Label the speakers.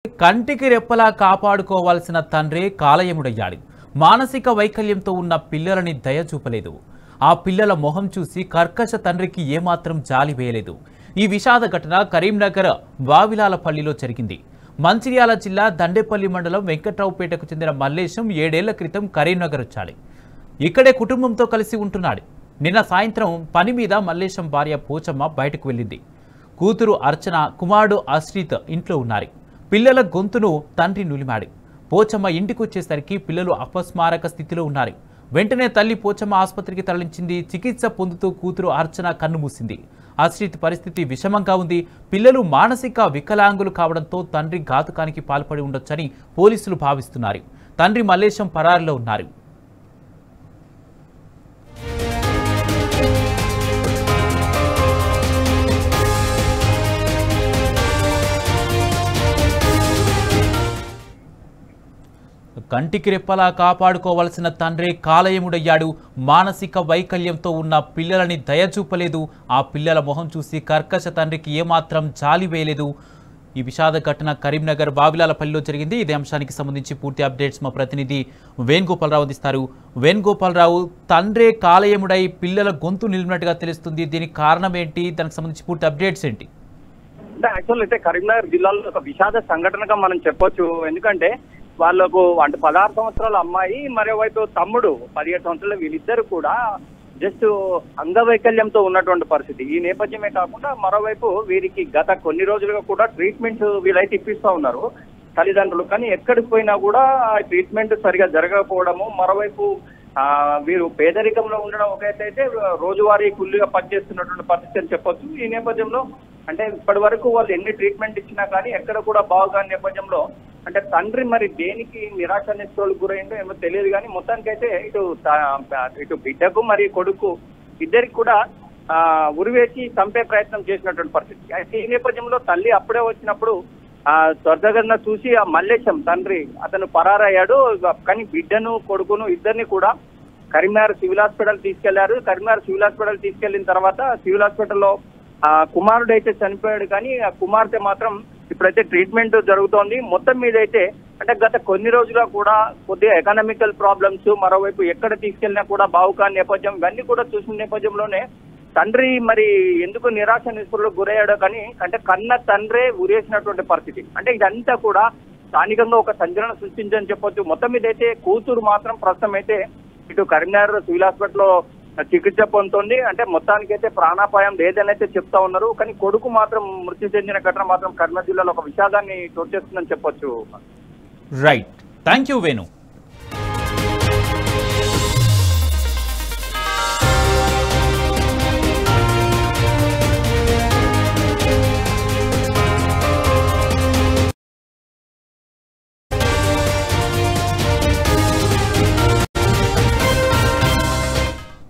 Speaker 1: కంటికి రెప్పలా కాపాడుకోవాల్సిన తండ్రి కాలయముడయ్యాడు. మానసిక వైకల్యంతో ఉన్న పిల్లలని దయ చూపలేదు. ఆ పిల్లల మొహం చూసి కర్కశ తండ్రికి ఏమాత్రం జాలి వేయలేదు. ఈ విషాద ఘటన కరీంనగర్ వావిలాలపల్లిలో జరిగింది. మంచిర్యాల జిల్లా దండేపల్లి మండలం వెంకట్రావుపేటకు చెందిన మల్లేశం 7 ఏళ్ల క్రితం కరీంనగర్ వచ్చాడు. ఇక్కడే కుటుంబంతో కలిసి ఉంటున్నాడు. నిన్న సాయంత్రం పని మీద మల్లేశం భార్య పోచమ్మ బయటకు వెళ్ళింది. కూతురు అర్చన, కుమారుడు అశ్రీత్ ఇంట్లో ఉన్నారు. పిల్లల గొంతును తండ్రి నులిమాడు. పోచమ్మ ఇంటికి వచ్చేసరికి పిల్లలు అపస్మారక స్థితిలో ఉన్నారు. వెంటనే తల్లి పోచమ్మ ఆసుపత్రికి తరలించింది. చికిత్స పొందుతూ కూతురు అర్చన కన్నుమూసింది. అశ్రీత్ పరిస్థితి విషమంగా ఉంది. పిల్లలు మానసిక వికలాంగులు కావడంతో తండ్రి ఘాతుకానికి పాల్పడి ఉండొచ్చని పోలీసులు భావిస్తున్నారు. తండ్రి మల్లేశం పరారీలో ఉన్నారు. కంటికి రెప్పలా కాపాడుకోవాల్సిన తండ్రి కాలయముడయ్యాడు. మానసిక వైకల్యంతో ఉన్న పిల్లలని దయచూపలేదు. ఆ పిల్లల మొహం చూసి కర్కశ తండ్రికి ఏమాత్రం జాలి వేయలేదు. ఈ విషాద ఘటన కరీంనగర్ వావిలాలపల్లిలో జరిగింది. ఇదే అంశానికి సంబంధించి పూర్తి అప్డేట్స్ మా ప్రతినిధి వేణుగోపాలరావు అందిస్తారు. వేణుగోపాలరావు, తండ్రే కాలయముడై పిల్లల గొంతు నిలిపినట్టుగా తెలుస్తుంది. దీనికి కారణం ఏంటి? దానికి సంబంధించి పూర్తి అప్డేట్స్ ఏంటి?
Speaker 2: యాక్చువల్ అయితే కరీంనగర్ జిల్లాలో ఒక విషాద సంఘటనగా మనం చెప్పొచ్చు. ఎందుకంటే వాళ్ళకు అంటే 16 సంవత్సరాల అమ్మాయి, మరోవైపు తమ్ముడు 17 సంవత్సరాల, వీళ్ళిద్దరు కూడా జస్ట్ అంగవైకల్యంతో ఉన్నటువంటి పరిస్థితి. ఈ నేపథ్యమే కాకుండా మరోవైపు వీరికి గత కొన్ని రోజులుగా కూడా ట్రీట్మెంట్ వీళ్ళైతే ఇప్పిస్తూ ఉన్నారు తల్లిదండ్రులు. కానీ ఎక్కడికి పోయినా కూడా ట్రీట్మెంట్ సరిగా జరగకపోవడము, మరోవైపు వీరు పేదరికంలో ఉండడం ఒకటైతే రోజువారీ కూలీగా పనిచేస్తున్నటువంటి పరిస్థితి అని చెప్పొచ్చు. ఈ నేపథ్యంలో అంటే ఇప్పటి వరకు వాళ్ళు ఎన్ని ట్రీట్మెంట్ ఇచ్చినా కానీ ఎక్కడ కూడా బాగుగాని నేపథ్యంలో అంటే తండ్రి మరి దేనికి నిరాశ నిస్పృహలకు గురైందో ఏమో తెలియదు. కానీ మొత్తానికైతే ఇటు బిడ్డకు మరి కొడుకు ఇద్దరికి కూడా ఉరివేసి చంపే ప్రయత్నం చేసినటువంటి పరిస్థితి. అయితే ఈ నేపథ్యంలో తల్లి అప్పుడే వచ్చినప్పుడు త్వరగతిన చూసి ఆ మల్లేశం తండ్రి అతను పరారయ్యాడు. కానీ బిడ్డను కొడుకును ఇద్దరిని కూడా కరీంనగర్ సివిల్ హాస్పిటల్ తీసుకెళ్లారు. కరీంనగర్ సివిల్ హాస్పిటల్ తీసుకెళ్లిన తర్వాత సివిల్ హాస్పిటల్లో కుమారుడు అయితే చనిపోయాడు. కానీ ఆ కుమార్తె మాత్రం ఇప్పుడైతే ట్రీట్మెంట్ జరుగుతోంది. మొత్తం మీద అయితే అంటే గత కొన్ని రోజులుగా కూడా కొద్దిగా ఎకనామికల్ ప్రాబ్లమ్స్, మరోవైపు ఎక్కడ తీసుకెళ్లినా కూడా బావుకాని నేపథ్యం, ఇవన్నీ కూడా చూసిన నేపథ్యంలోనే తండ్రి మరి ఎందుకు నిరాశ నిస్పృహలకు గురయ్యాడో కానీ అంటే కన్న తండ్రే ఉరేసినటువంటి పరిస్థితి. అంటే ఇదంతా కూడా స్థానికంగా ఒక సంచలనం సృష్టించని చెప్పొచ్చు. మొత్తం మీద అయితే కూతురు మాత్రం ప్రస్తుతం అయితే ఇటు కరీంనగర్ సివిల్ హాస్పిటల్లో చికిత్స పొందుతుంది. అంటే మొత్తానికైతే ప్రాణాపాయం లేదని అయితే చెప్తా ఉన్నారు. కానీ కొడుకు మాత్రం మృతి చెందిన ఘటన మాత్రం కరీంనగర్ జిల్లాలో ఒక విషాదాన్ని చోటు చేస్తుందని చెప్పొచ్చు.
Speaker 1: Right, thank you Venu.